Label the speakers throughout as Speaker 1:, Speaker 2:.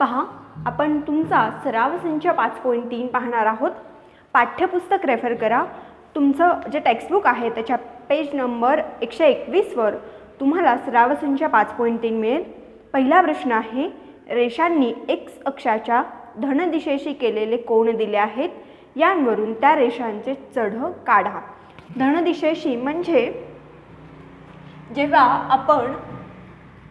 Speaker 1: पहा, आपण तुमचा सराव संच 5.3 पाहणार आहोत. पाठ्यपुस्तक रेफर करा. तुमचं जे टेक्स्टबुक आहे त्याच्या पेज नंबर 121 वर तुम्हाला सराव संच 5.3 मिळेल. पहिला प्रश्न आहे, रेषांनी एक्स अक्षाच्या धन दिशेशी केलेले कोन दिले आहेत. यांवरून त्या रेषांचे चढ काढा. धन दिशेशी म्हणजे जेव्हा आपण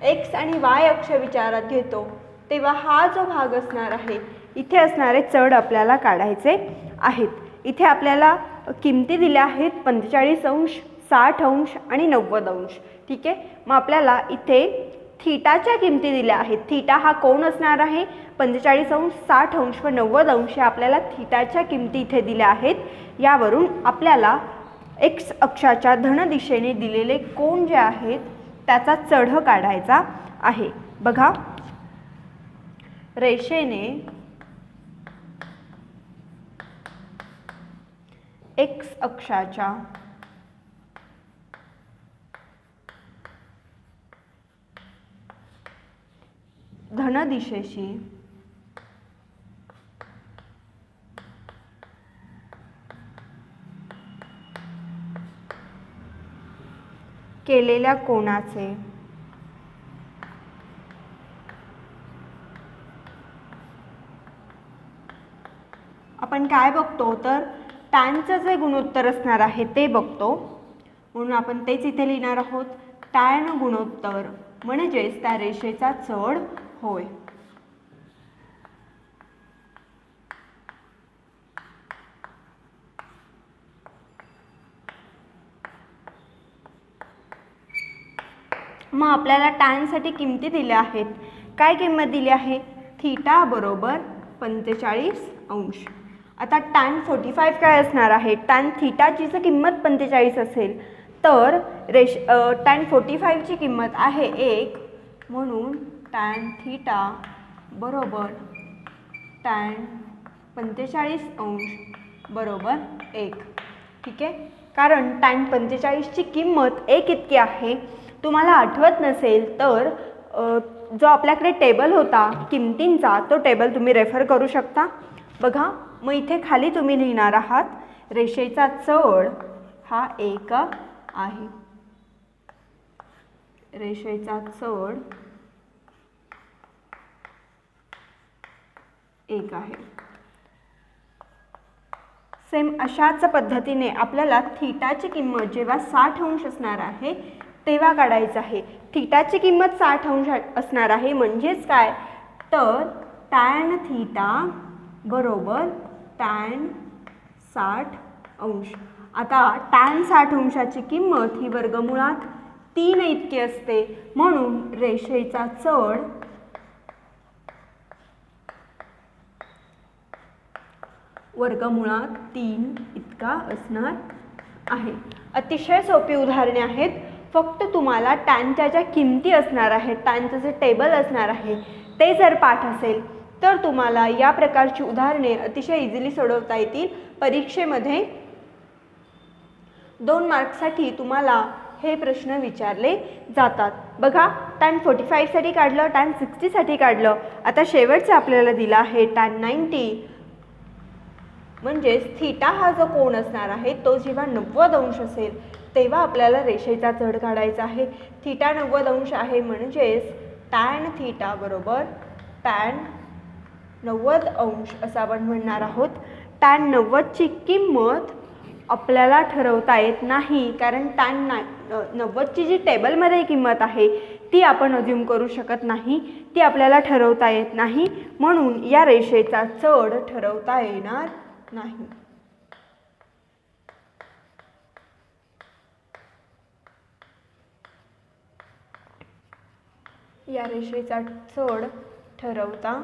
Speaker 1: एक्स आणि वाय अक्ष विचारात घेतो तेव्हा हा जो भाग असणार आहे इथे असणारे चढ आपल्याला काढायचे आहेत. इथे आपल्याला किमती दिल्या आहेत 45 अंश, 60 अंश आणि 90 अंश. ठीक आहे, मग आपल्याला इथे थीटाच्या किमती दिल्या आहेत. थीटा हा कोन असणार आहे. 45 अंश, 60 अंश व 90 अंश आपल्याला थीटाच्या किमती इथे दिल्या आहेत. यावरून आपल्याला एक्स अक्षाच्या धन दिशेने दिलेले कोन जे आहेत त्याचा चढ काढायचा आहे. बघा, रेषेने एक्स अक्षाच्या धन दिशेशी केलेल्या कोनाचे आपण काय बघतो तर टॅनचं जे गुणोत्तर असणार आहे ते बघतो. म्हणून आपण तेच इथे लिहिणार आहोत. टॅन गुणोत्तर म्हणजेच त्या रेषेचा चढ होय. मग आपल्याला टॅनसाठी किमती दिल्या आहेत. काय किंमत दिली आहे? थीटा बरोबर 45 अंश. आता टॅन 45 काय असणार आहे? टॅन थीटाची जर किंमत 45 असेल तर टॅन 45 ची किंमत आहे 1, म्हणून टॅन थीटा बरोबर टॅन 45 अंश बरोबर 1. ठीक आहे, कारण टॅन 45 ची किंमत 1 इतकी आहे. तुम्हाला आठवत नसेल तर जो आपल्याकडे टेबल होता किमतींचा तो टेबल तुम्ही रेफर करू शकता. बघा, मग इथे खाली तुम्ही लिहिणार आहात रेषेचा चढ हा 1 आहे. रेषेचा चढ 1 आहे. सेम अशाच पद्धतीने आपल्याला थीटाची किंमत जेव्हा 60 अंश असणार आहे तेव्हा काढायचं आहे. थीटाची किंमत 60 अंश असणार आहे म्हणजेच काय तर टॅन थीटा बरोबर टॅन 60 अंश. आता टॅन 60 अंशाची किंमत ही वर्गमुळात 3 इतकी असते, म्हणून रेषेचा चढ वर्गमुळात 3 इतका असणार आहे. अतिशय सोपी उदाहरणे आहेत. फक्त तुम्हाला टॅनच्या ज्या किमती असणार आहेत, टॅनचं जे टेबल असणार आहे ते जर पाठ असेल तर तुम्हाला या प्रकारची उदाहरणे अतिशय इझिली सोडवता येतील. परीक्षेमध्ये 2 मार्क्ससाठी तुम्हाला हे प्रश्न विचारले जातात. बघा, टॅन 45 साठी काढलं, टॅन 60 साठी काढलं. आता शेवटचं आपल्याला दिला आहे टॅन 90, म्हणजेच थीटा हा जो कोन असणार आहे तो जेव्हा 90 अंश असेल तेव्हा आपल्याला रेषेचा चढ काढायचा आहे. थीटा 90 अंश आहे म्हणजेच टॅन थीटा बरोबर टॅन 90 अंश असं आपण म्हणणार आहोत. टॅन 90 ची किंमत आपल्याला ठरवता येत नाही, कारण टॅन 90 ची जी टेबलमध्ये किंमत आहे ती आपण अज्यूम करू शकत नाही, ती आपल्याला ठरवता येत नाही. म्हणून या रेषेचा चढ ठरवता येणार नाही. या रेषेचा चढ ठरवता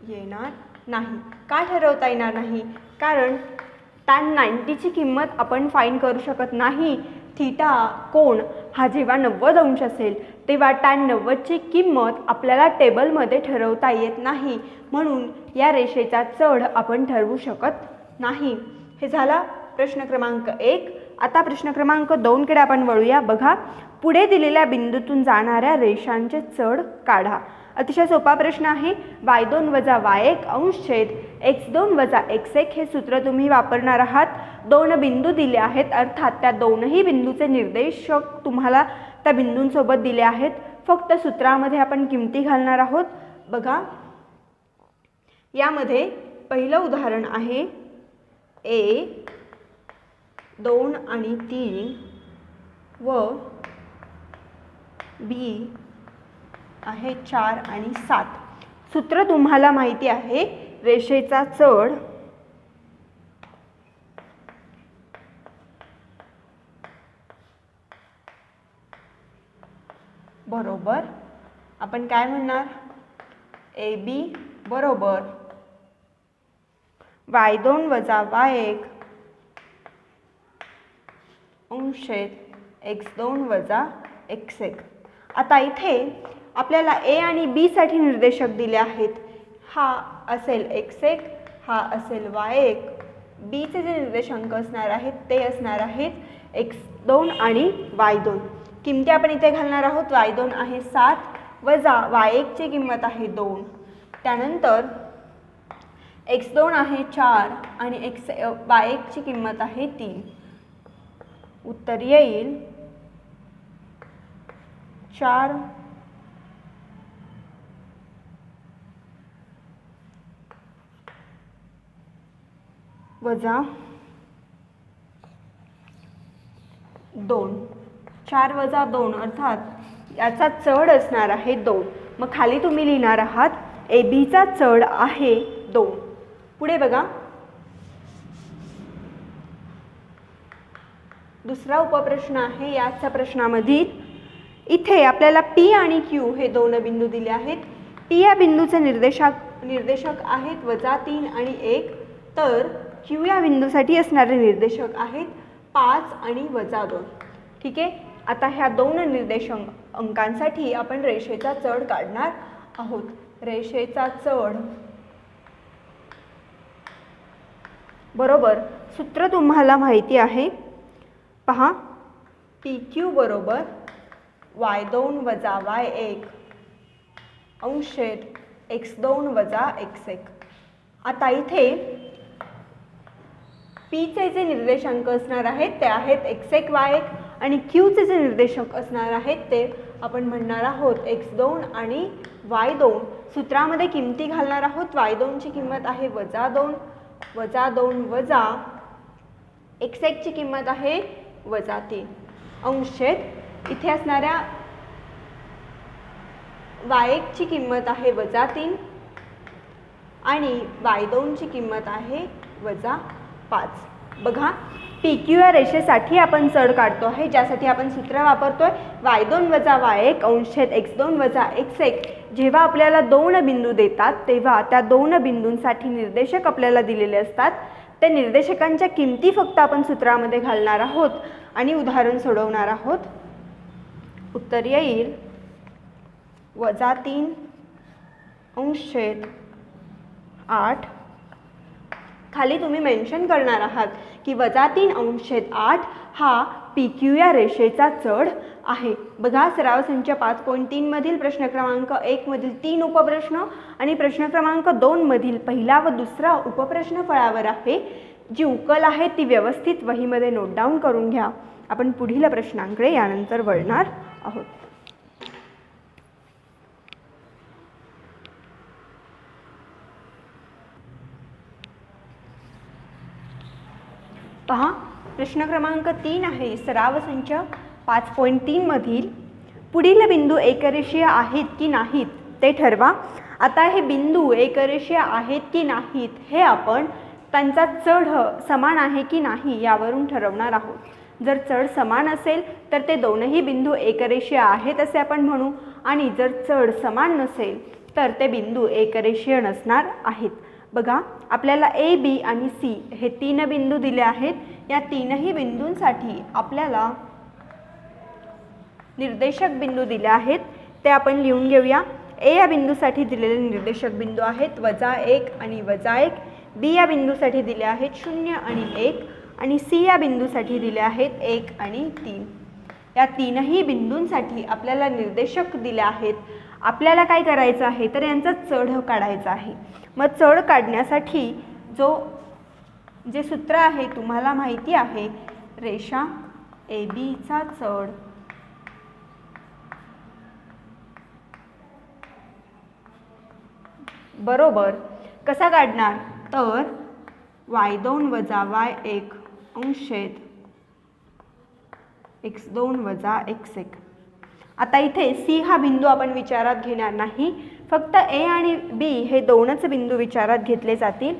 Speaker 1: येणार नाही. का ठरवता येणार नाही? कारण टॅन 90 ची किंमत आपण फाइंड करू शकत नाही. थीटा कोन हा जेव्हा 90 अंश असेल तेव्हा टॅन 90 ची किंमत आपल्याला टेबलमध्ये ठरवता येत नाही, म्हणून या रेषेचा चढ आपण ठरवू शकत नाही. हे झाला प्रश्न क्रमांक 1. आता प्रश्न क्रमांक 2कडे आपण वळूया. बघा, पुढे दिलेल्या बिंदूतून जाणाऱ्या रेषांचे चढ काढा. अतिशय सोपा प्रश्न आहे. y2 वजा y1 अंश छेद x2 वजा x1 हे सूत्र तुम्ही वापरणार आहात. दोन बिंदू दिले आहेत, अर्थात त्या दोनही बिंदूचे निर्देशक तुम्हाला त्या बिंदूंसोबत दिले आहेत. फक्त सूत्रामध्ये आपण किमती घालणार आहोत. बघा, यामध्ये पहिलं उदाहरण आहे A 2 आणि 3 व B आहे 4 आणि 7. सूत्र तुम्हाला माहिती आहे. रेषेचा चढ बरोबर आपण काय म्हणणार, AB बरोबर y2 वजा y1 अंश छेद x2 वजा x1. आता इथे आपल्याला A आणि B साठी निर्देशक दिले आहेत. हा असेल x1, हा असेल y1. B चे जे निर्देशांक असणार आहेत ते असणार आहेत x2 आणि y2. किमती आपण इथे घालणार आहोत. y2 आहे 7 वजा y1 ची किंमत आहे 2. त्यानंतर x2 आहे 4 आणि y1 ची किंमत आहे 3. उत्तर येईल 4 वजा 2. 4 वजा 2 अर्थात याचा चढ असणार आहे 2. मग खाली तुम्ही लिहिणार आहात AB चा चढ आहे 2. पुढे बघा, दुसरा उपप्रश्न आहे. याच्या प्रश्नामध्ये इथे आपल्याला P आणि Q हे दोन बिंदू दिले आहेत. P या बिंदूचे निर्देशक आहेत -3 आणि 1, तर Q या बिंदूसाठी असणारे निर्देशक आहेत 5 आणि -2. ठीक आहे. आता ह्या दोन निर्देशांक अंकांसाठी आपण रेषेचा चढ काढणार आहोत. रेषेचा चढ बरोबर सूत्र तुम्हाला माहिती आहे. पहा, PQ बरोबर y2 वजा y1 अंश छेद x2 वजा x1. आता इथे P चे जे निर्देशांक असणार आहेत ते आहेत x1 y1 आणि Q चे जे निर्देशक असणार आहेत ते आपण म्हणणार आहोत x2 आणि y2. सूत्रामध्ये किमती घालणार आहोत. y2 ची किंमत आहे -2 वजा x1 ची किंमत आहे -3 अंश छेद इथे असणाऱ्या y1 ची किंमत आहे -3 आणि y2 ची किंमत आहे -5. बघा, PQ या रेषेसाठी आपण चढ काढतो आहे, ज्यासाठी आपण सूत्र वापरतोय y2 वजा y1 अंश छेद x2 वजा x1. जेव्हा आपल्याला दोन बिंदू देतात तेव्हा त्या दोन बिंदूंसाठी निर्देशक आपल्याला दिलेले असतात. त्या निर्देशकांच्या किमती फक्त आपण सूत्रामध्ये घालणार आहोत आणि उदाहरण सोडवणार आहोत. उत्तर येईल -3 अंश छेद 8. खाली तुम्ही मेन्शन करणार आहात की -3 अंश छेद 8 हा PQ या रेषेचा चढ आहे. बघा, सराव संच 5.3 मधील प्रश्न क्रमांक 1 मधील 3 उपप्रश्न आणि प्रश्न क्रमांक 2 मधील पहिला व दुसरा उपप्रश्न फळावर आहे. जी उकल आहे ती व्यवस्थित वहीमध्ये नोट डाऊन करून घ्या. आपण पुढील प्रश्नांकडे यानंतर वळणार आहोत. पहा, प्रश्न क्रमांक 3 आहे. सराव संच 5.3 मधील पुढील बिंदू एकरेषीय आहेत की नाहीत ते ठरवा. आता हे बिंदू एकरेषीय आहेत की नाहीत हे आपण त्यांचा चढ समान आहे की नाही यावरून ठरवणार आहोत. जर चढ समान असेल तर ते दोनही बिंदू एकरेषीय आहेत असे आपण म्हणू, आणि जर चढ समान नसेल तर ते बिंदू एकरेषीय नसणार आहेत. बघा, आपल्याला A, B आणि C हे 3 बिंदू दिले आहेत. या तीनही बिंदूंसाठी आपल्याला निर्देशक बिंदू दिले आहेत, ते आपण लिहून घेऊया. A या बिंदूसाठी दिलेले निर्देशक बिंदू आहेत -1 आणि -1. B या बिंदूसाठी दिले आहेत 0 आणि 1 आणि सी या बिंदूसाठी दिले आहेत 1 आणि 3. या तीनही बिंदूंसाठी आपल्याला निर्देशक दिले आहेत. आपल्याला काय करायचं आहे तर यांचा चढ काढायचा आहे. मग चढ काढण्यासाठी जे सूत्र आहे तुम्हाला माहिती आहे, रेषा ए बीचा चढ बरोबर कसा काढणार तर y2 वजा y1 अंशेत x2 वजा x1. आता इथे सी हा बिंदू आपण विचारात घेणार नाही, फक्त ए आणि बी हे दोनच बिंदू विचारात घेतले जातील.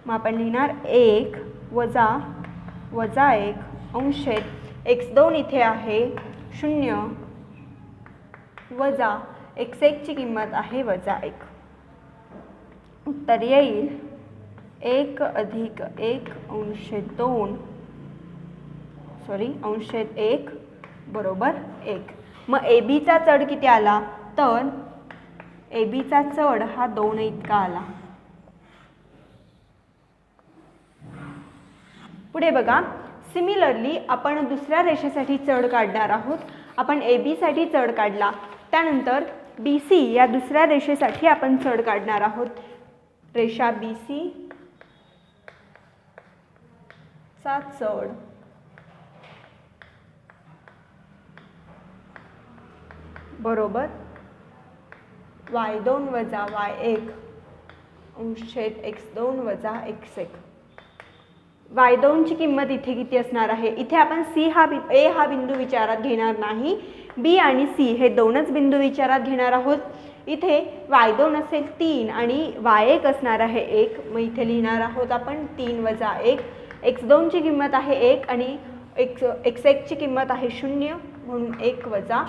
Speaker 1: मग आपण लिहिणार 1 वजा 1 अंशेत x2 इथे आहे 0 वजा x1 ची किंमत आहे -1. उत्तर येईल 1 अधिक 1 अंशेत 1 बरोबर 1. मग ए बीचा चढ किती आला तर ए बीचा चढ हा 2 इतका आला. पुढे बघा, सिमिलरली आपण दुसऱ्या रेषेसाठी चढ काढणार आहोत. आपण ए बी साठी चढ काढला, त्यानंतर बी सी या दुसऱ्या रेषेसाठी आपण चढ काढणार आहोत. रेषा बी सी चा चढ बरोबर y2 वजा y1 अंशेत x2 वजा x1. y2 ची किंमत इथे किती असणार आहे? इथे आपण ए हा बिंदू विचारात घेणार नाही, बी आणि सी हे दोनच बिंदू विचारात घेणार आहोत. इथे y2 असेल 3 आणि y1 असणार आहे 1. मग इथे लिहिणार आहोत आपण 3 वजा 1. x2 ची किंमत आहे 1 आणि x1 ची किंमत आहे 0, म्हणून 1 वजा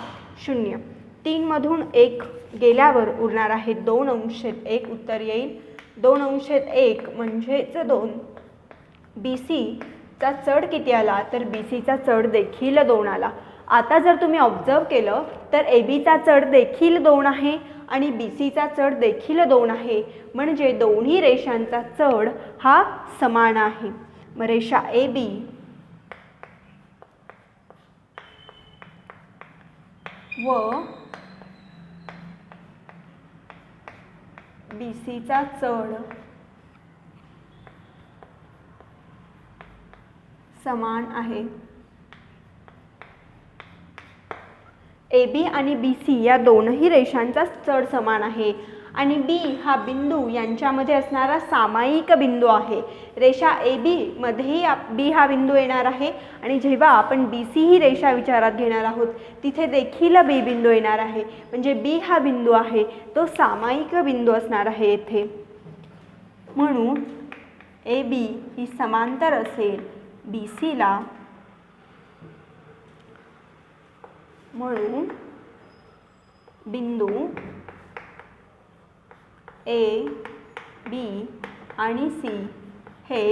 Speaker 1: 0. 3 मधून 1 गेल्यावर उरणार आहे 2 अंशेत 1. उत्तर येईल 2 अंशेत 1 म्हणजेच 2. बी सीचा चढ किती आला तर बी सीचा चढ देखील 2 आला. आता जर तुम्ही ऑब्झर्व केलं तर ए बीचा चढ देखील 2 आहे आणि बी सीचा चढ देखील 2 आहे, म्हणजे दोन्ही रेषांचा चढ हा समान आहे. मग रेषा ए बी व बी सीचा चढ समान आहे. ए बी आणि बी सी या दोनही रेषांचा चढ समान आहे आणि बी हा बिंदू यांच्यामध्ये असणारा सामायिक बिंदू आहे. रेषा ए बी मध्येही बी हा बिंदू येणार आहे आणि जेव्हा आपण बी सी ही रेषा विचारात घेणार आहोत तिथे देखील बी बिंदू येणार आहे, म्हणजे बी हा बिंदू आहे तो सामायिक बिंदू असणार आहे येथे. म्हणून ए बी ही समांतर असेल बी सीला, म्हणून बिंदू ए बी आणि सी हे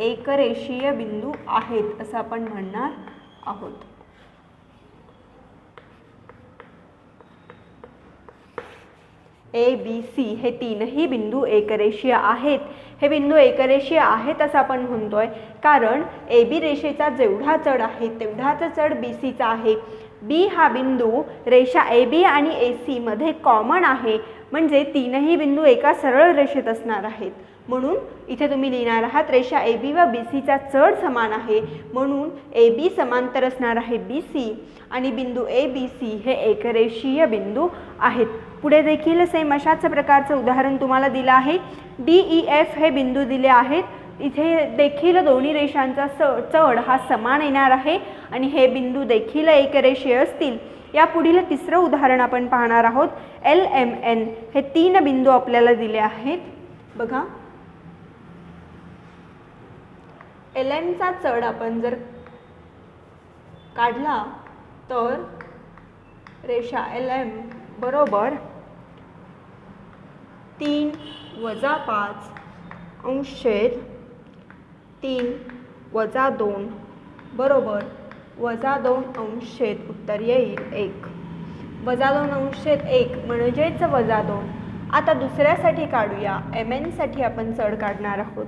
Speaker 1: एकरेषीय बिंदू आहेत असं आपण म्हणणार आहोत. ए बी सी हे तीनही बिंदू एकरेषीय आहेत. हे बिंदू एकरेषीय आहेत असं आपण म्हणतोय कारण ए बी रेषेचा जेवढा चढ आहे तेवढाच चढ बी सीचा आहे. बी हा बिंदू रेषा ए बी आणि ए सी मध्ये कॉमन आहे, म्हणजे तीनही बिंदू एका सरळ रेषेत असणार आहेत. म्हणून इथे तुम्ही लिहिणार आहात रेषा ए बी व बी सीचा चढ समान आहे, म्हणून ए बी समांतर असणार आहे बी सी आणि बिंदू ए बी सी हे एकरेषीय बिंदू आहेत. पुढे देखील सेम अशाच प्रकारचं उदाहरण तुम्हाला दिलं आहे. डी ई एफ हे बिंदू दिले आहेत. इथे देखील दोन्ही रेषांचा चढ हा समान येणार आहे आणि हे बिंदू देखील एकरेषीय असतील. या पुढील तिसरं उदाहरण आपण पाहणार आहोत. एल एम एन हे 3 बिंदू आपल्याला दिले आहेत. बघा, एल एमचा चढ आपण जर काढला तर रेषा एल एम बरोबर 3 वजा 5 अंशेत 3 वजा 2 बरोबर -2 अंशेत. उत्तर येईल 1. -2 अंशेत 1 म्हणजेच -2. आता दुसऱ्यासाठी काढूया. एम एन साठी आपण चढ काढणार आहोत.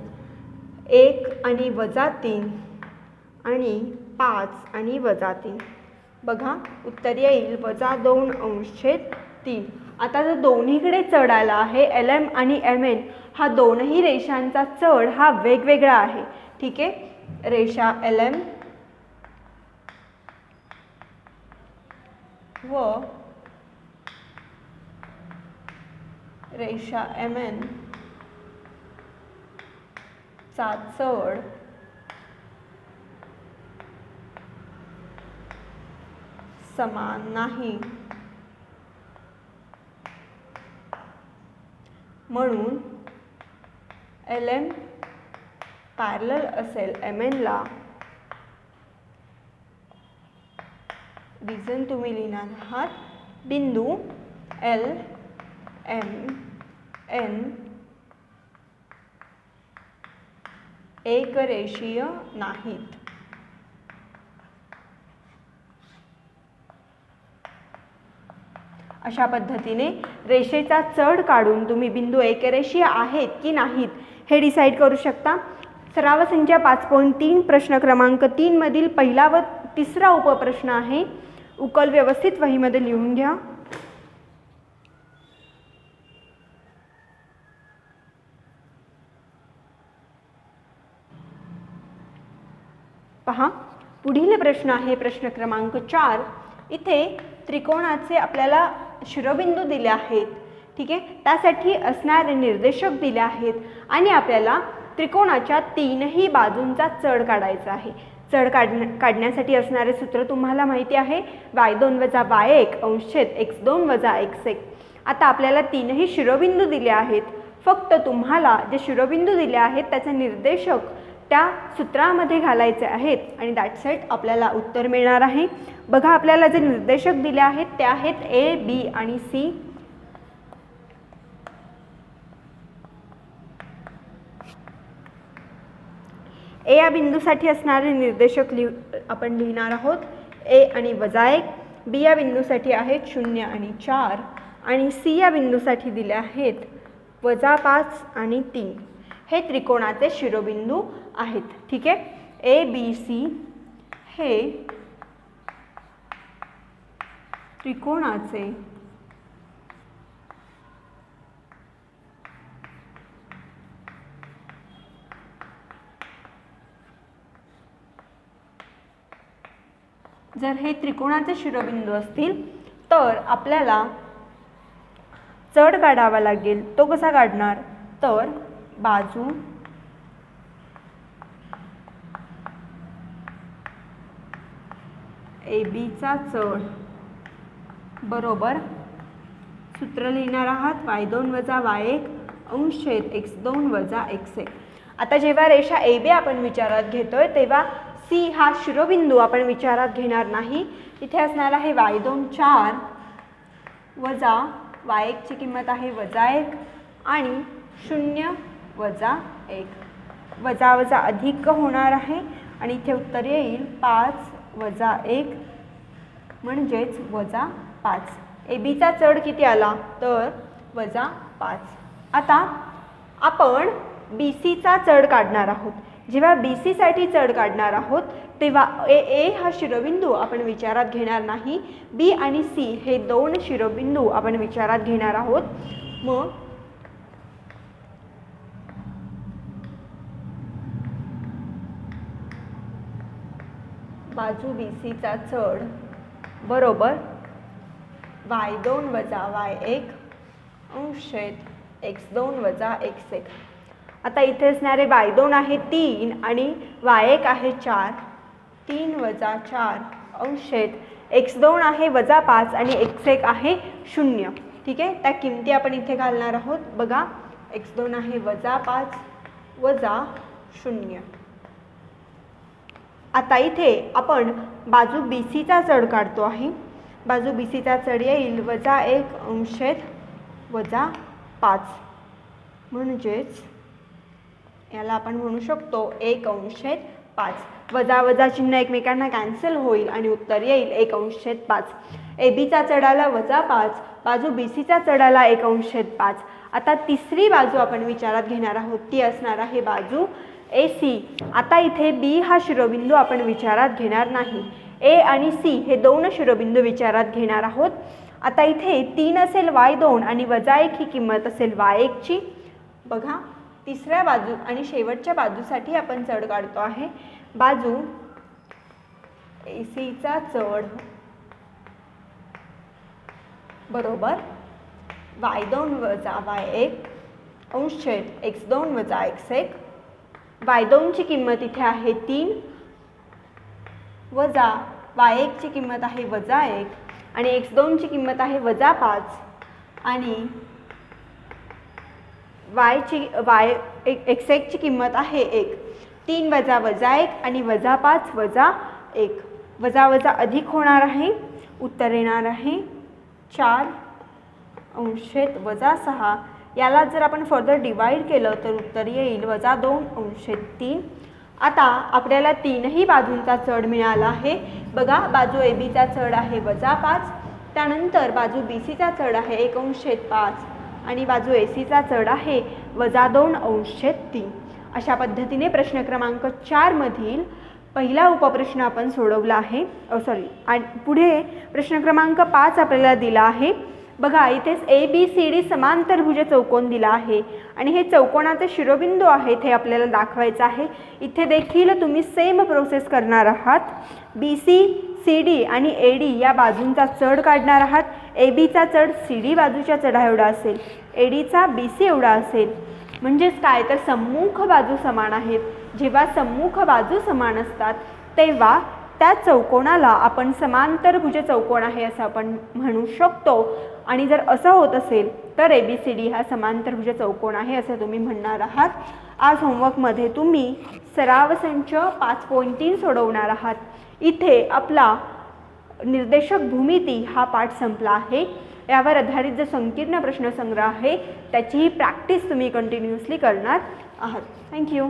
Speaker 1: 1 आणि -3 आणि 5 आणि -3. बघा उत्तर येईल -2 अंश/3. आता जर दोन्हीकडे चढ आला आहे LM आणि MN हा दोनही रेषांचा चढ हा वेगवेगळा आहे. ठीक आहे, रेषा LM व रेषा MN चा चढ समान नाही, म्हणून LM पॅरलल असेल MN ला. रिझन तुम्ही लिहिणार आहात बिंदू L M N एकरेषीय नाहीत. अशा पद्धतीने रेषेचा चढ काढून तुम्ही बिंदू एकरेषीय आहेत की नाहीत हे डिसाईड करू शकता. सराव संख्या 5.3 प्रश्न क्रमांक 3 मधील पहिला व तिसरा उपप्रश्न आहे. उकल व्यवस्थित वहीमध्ये लिहून घ्या. पहा, पुढील प्रश्न आहे प्रश्न क्रमांक 4. इथे त्रिकोणाचे आपल्याला शिरोबिंदू दिले आहेत. ठीक आहे, त्यासाठी असणारे निर्देशक दिले आहेत आणि आपल्याला त्रिकोणाच्या तीनही बाजूंचा चढ काढायचा आहे. चढ काढण्यासाठी असणारे सूत्र तुम्हाला माहिती आहे, y2 - y1 अंश/x2 - x1. आता आपल्याला तीनही शिरोबिंदू दिले आहेत. फक्त तुम्हाला जे शिरोबिंदू दिले आहेत त्याचे निर्देशक त्या सूत्रामध्ये घालायचे आहेत आणि दॅट्स इट, आपल्याला उत्तर मिळणार आहे. बघा, आपल्याला जे निर्देशक दिले आहेत ते आहेत A, B आणि C. A या बिंदूसाठी असणारे निर्देशक आपण लिहिणार आहोत A आणि -1. B या बिंदूसाठी आहेत 0 आणि 4 आणि C या बिंदूसाठी दिले आहेत -5 आणि 3. हे त्रिकोणाचे शिरोबिंदू आहेत. ठीक आहे, A, B, C हे त्रिकोणाचे जर हे त्रिकोणाचे शिरोबिंदू असतील तर आपल्याला चढ काढावा लागेल. तो कसा काढणार, तर बाजू AB चा चढ बरोबर सूत्र लिहिणार आहात y2 - y1 अंश/x2 - x1. आता जेव्हा रेषा AB आपण विचारात घेतोय तेव्हा C हा शिरोबिंदू आपण विचारात घेणार नाही. इथे असणार आहे y2 4 वजा y1 ची किंमत आहे -1 आणि 0 वजा 1. वजा वजा अधिक होणार आहे आणि इथे उत्तर येईल 5 वजा 1 म्हणजेच -5. AB चा चढ किती आला, तर -5. आता आपण BC चा चढ काढणार आहोत. जेव्हा BC साठी चढ काढणार आहोत तेव्हा A हा शिरोबिंदू आपण विचारात घेणार नाही. B आणि C हे दोन शिरोबिंदू आपण विचारात घेणार आहोत. मग बाजू BC चा चढ बरोबर y2 - y1 अंश/x2 - x1. आता इथे असणारे y2 आहे 3 आणि y1 आहे 4. 3 वजा 4 अंश/x2 आहे -5 आणि x1 आहे 0. ठीक आहे, त्या किमती आपण इथे घालणार आहोत. बघा, x2 आहे -5 वजा 0. आता इथे आपण बाजू BC चा चढ काढतो आहे. बाजू BC चा चढ येईल -1 अंश/-5 म्हणजेच याला आपण म्हणू शकतो 1 अंश/5. वजा वजा चिन्ह एकमेकांना कॅन्सल होईल आणि उत्तर येईल 1 अंश/5. AB चा चढाला -5, बाजू BC चा चढाला 1 अंश/5. आता तिसरी बाजू आपण विचारात घेणार आहोत, ती असणार आहे बाजू AC. आता इथे B हा शिरोबिंदू आपण विचारात घेणार नाही. A आणि C हे दोन शिरोबिंदू विचारात घेणार आहोत. आता इथे 3 असेल y2 आणि -1 ही किंमत असेल y1 ची. बघा तिसऱ्या बाजू आणि शेवटच्या बाजूसाठी आपण चढ काढतो आहे. बाजू AC चा चढ बरोबर y2 वजा y1 अंश छेद x2 वजा x1. y2 ची किंमत इथे आहे 3 वजा y1 ची किंमत आहे -1 आणि x2 ची किंमत आहे -5 आणि x1 ची किंमत आहे 1. 3 वजा -1 आणि -5 वजा 1. वजा वजा अधिक होणार आहे. उत्तर येणार आहे 4 अंश छेद -6. याला जर आपण फर्दर डिवाइड केलं तर उत्तर येईल -2 अंश छेद 3. आता आपल्याला तीनही बाजूंचा चढ मिळाला आहे. बघा बाजू AB चा चढ आहे -5, त्यानंतर बाजू BC चा चढ आहे 1 अंश छेद 5 आणि बाजू AC चा चढ आहे -2 अंश छेद 3. अशा पद्धतीने प्रश्न क्रमांक 4 मधील पहिला उपप्रश्न आपण सोडवला आहे. आणि पुढे प्रश्न क्रमांक 5 आपल्याला दिला आहे. बघा इथेच ABCD समांतरभुज चौकोन दिला आहे आणि हे चौकोनाचे शिरोबिंदू आहेत हे आपल्याला दाखवायचं आहे. इथे देखील तुम्ही सेम प्रोसेस करणार आहात. BC, CD आणि AD या बाजूंचा चढ काढणार आहात. AB चा चढ CD बाजूच्या चढा एवढा असेल, AD चा BC एवढा असेल. म्हणजेच काय तर सम्मुख बाजू समान आहेत. जेव्हा सम्मुख बाजू समान असतात तेव्हा त्या चौकोनाला आपण समांतरभुज चौकोन आहे असं आपण म्हणू शकतो. आणि जर असं होत असेल तर ABCD हा समांतरभुज चौकोन आहे असं तुम्ही म्हणणार आहात. आज होमवर्कमध्ये तुम्ही सराव संच 5.3 सोडवणार आहात. इथे आपला निर्देशक भूमिती हा पाठ संपला आहे. यावर आधारित जो संकीर्ण प्रश्नसंग्रह आहे त्याचीही प्रॅक्टिस तुम्ही कंटिन्युअसली करणार आहात. थँक्यू.